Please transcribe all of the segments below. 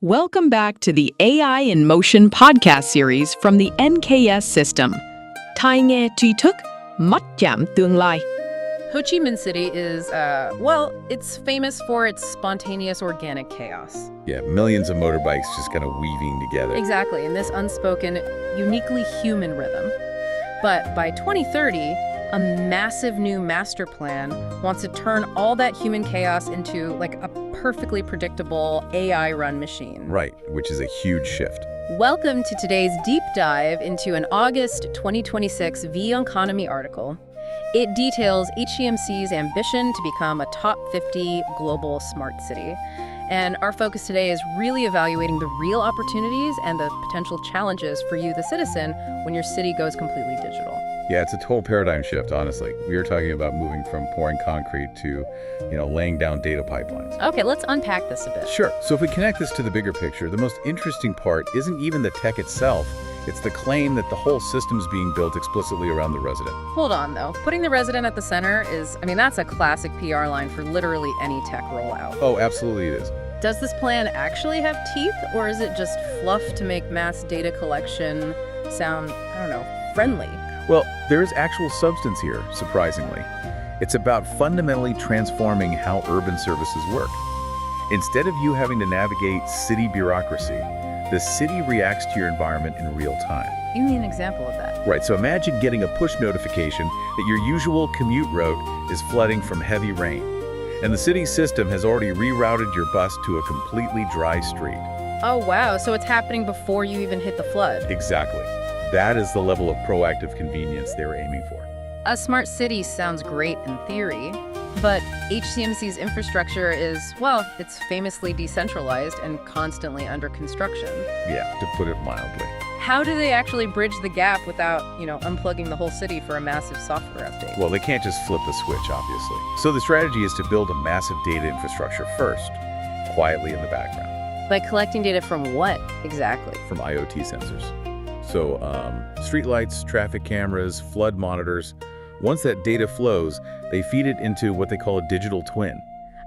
Welcome back to the AI in Motion podcast series from the NKS system. Tai nghe tri thức, mắt chạm tương lai. Ho Chi Minh City is, it's famous for its spontaneous organic chaos. Yeah, millions of motorbikes just kind of weaving together. Exactly, in this unspoken, uniquely human rhythm. But by 2030, a massive new master plan wants to turn all that human chaos into like a perfectly predictable AI-run machine. Right, which is a huge shift. Welcome to today's deep dive into an August 2026 V-Economy article. It details HCMC's ambition to become a top 50 global smart city. And our focus today is really evaluating the real opportunities and the potential challenges for you, the citizen, when your city goes completely digital. Yeah, it's a total paradigm shift, honestly. We are talking about moving from pouring concrete to, laying down data pipelines. Okay, let's unpack this a bit. Sure. So if we connect this to the bigger picture, the most interesting part isn't even the tech itself. It's the claim that the whole system's being built explicitly around the resident. Hold on, though. Putting the resident at the center that's a classic PR line for literally any tech rollout. Oh, absolutely it is. Does this plan actually have teeth, or is it just fluff to make mass data collection sound, friendly? Well, there is actual substance here, surprisingly. It's about fundamentally transforming how urban services work. Instead of you having to navigate city bureaucracy, the city reacts to your environment in real time. Give me an example of that. Right, so imagine getting a push notification that your usual commute route is flooding from heavy rain. And the city system has already rerouted your bus to a completely dry street. Oh, wow. So it's happening before you even hit the flood. Exactly. That is the level of proactive convenience they were aiming for. A smart city sounds great in theory, but HCMC's infrastructure is, it's famously decentralized and constantly under construction. Yeah, to put it mildly. How do they actually bridge the gap without, unplugging the whole city for a massive software update? Well, they can't just flip the switch, obviously. So the strategy is to build a massive data infrastructure first, quietly in the background. By collecting data from what, exactly? From IoT sensors. So streetlights, traffic cameras, flood monitors. Once that data flows, they feed it into what they call a digital twin.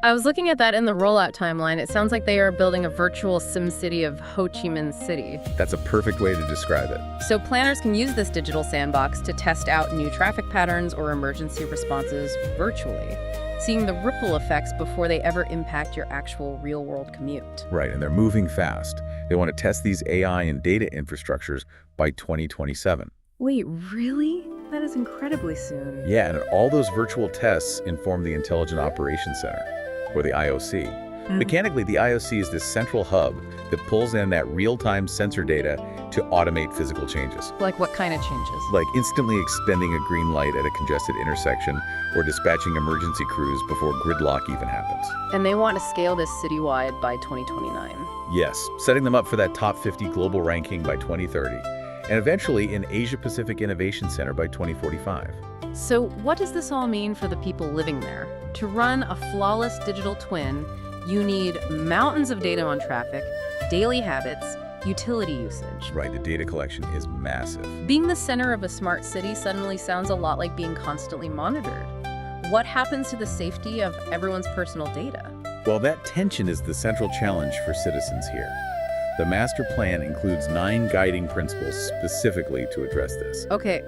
I was looking at that in the rollout timeline. It sounds like they are building a virtual sim city of Ho Chi Minh City. That's a perfect way to describe it. So planners can use this digital sandbox to test out new traffic patterns or emergency responses virtually, seeing the ripple effects before they ever impact your actual real-world commute. Right, and they're moving fast. They want to test these AI and data infrastructures by 2027. Wait, really? That is incredibly soon. Yeah, and all those virtual tests inform the Intelligent Operations Center, or the IOC. Mechanically, the IOC is this central hub that pulls in that real-time sensor data to automate physical changes. Like what kind of changes? Like instantly extending a green light at a congested intersection or dispatching emergency crews before gridlock even happens. And they want to scale this citywide by 2029. Yes, setting them up for that top 50 global ranking by 2030, and eventually an Asia-Pacific Innovation Center by 2045. So what does this all mean for the people living there? To run a flawless digital twin, you need mountains of data on traffic, daily habits, utility usage. Right, the data collection is massive. Being the center of a smart city suddenly sounds a lot like being constantly monitored. What happens to the safety of everyone's personal data? Well, that tension is the central challenge for citizens here. The master plan includes 9 guiding principles specifically to address this. Okay,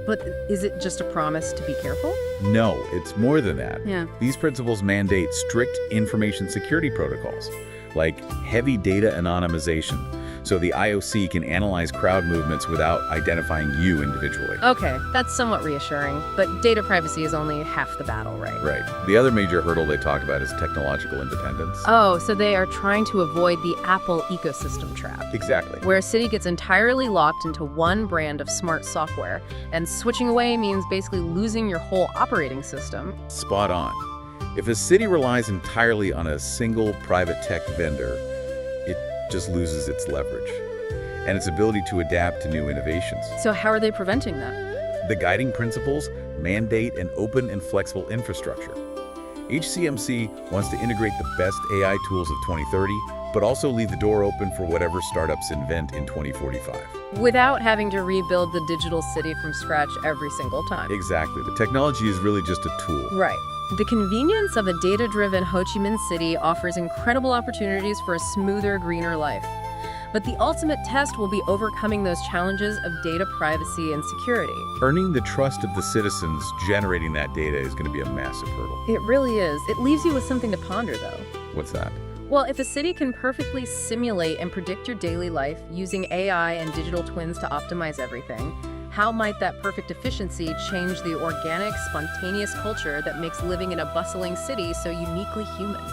but is it just a promise to be careful? No, it's more than that. Yeah. These principles mandate strict information security protocols, like heavy data anonymization, so the IOC can analyze crowd movements without identifying you individually. Okay, that's somewhat reassuring, but data privacy is only half the battle, right? Right. The other major hurdle they talk about is technological independence. Oh, so they are trying to avoid the Apple ecosystem trap. Exactly. Where a city gets entirely locked into one brand of smart software, and switching away means basically losing your whole operating system. Spot on. If a city relies entirely on a single private tech vendor, it just loses its leverage and its ability to adapt to new innovations. So how are they preventing that? The guiding principles mandate an open and flexible infrastructure. HCMC wants to integrate the best AI tools of 2030, but also leave the door open for whatever startups invent in 2045. Without having to rebuild the digital city from scratch every single time. Exactly. The technology is really just a tool. Right. The convenience of a data-driven Ho Chi Minh City offers incredible opportunities for a smoother, greener life. But the ultimate test will be overcoming those challenges of data privacy and security. Earning the trust of the citizens generating that data is going to be a massive hurdle. It really is. It leaves you with something to ponder, though. What's that? Well, if a city can perfectly simulate and predict your daily life using AI and digital twins to optimize everything, how might that perfect efficiency change the organic, spontaneous culture that makes living in a bustling city so uniquely human?